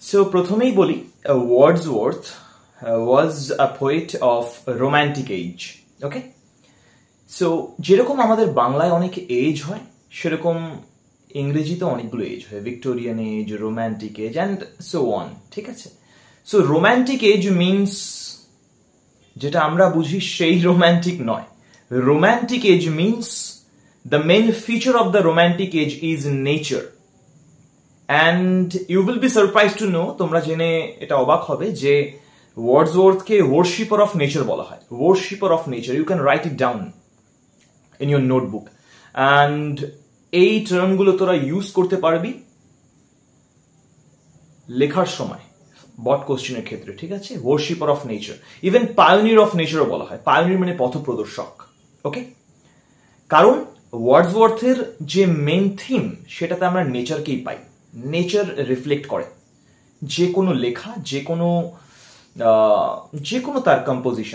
So প্রথমেই বলি Wordsworth was a poet of romantic age. Okay, so যেরকম আমাদের বাংলায় অনেক এজ হয় সেরকম ইংরেজিতে অনেকগুলো এজ হয়, Victorian age, romantic age and so on. ঠিক আছে, সো রোম্যান্টিক এজ মিনস যেটা আমরা বুঝি সেই রোম্যান্টিক নয়। Romantic age means the main feature of the romantic age is nature. And you will be surprise to know, তোমরা জেনে এটা অবাক হবে যে ওয়ার্ডসওয়ার্থকে ওয়ার্শিপার অফ নেচার বলা হয়। Worshipper of nature, you can write it down in your notebook. And এই টার্মগুলো তোরা ইউজ করতে পারবি লেখার সময় বট কোশ্চেনের ক্ষেত্রে। ঠিক আছে, worshipper of nature, even pioneer of নেচারও বলা হয়। পায়োনিয়ার মানে পথপ্রদর্শক। ওকে, কারণ ওয়ার্ডসওয়ার্থের যে মেন থিম সেটাতে আমরা নেচারকেই পাই। নেচার রিফ্লেক্ট করে যে কোনো লেখা, যে কোনো তার কম্পোজিশন।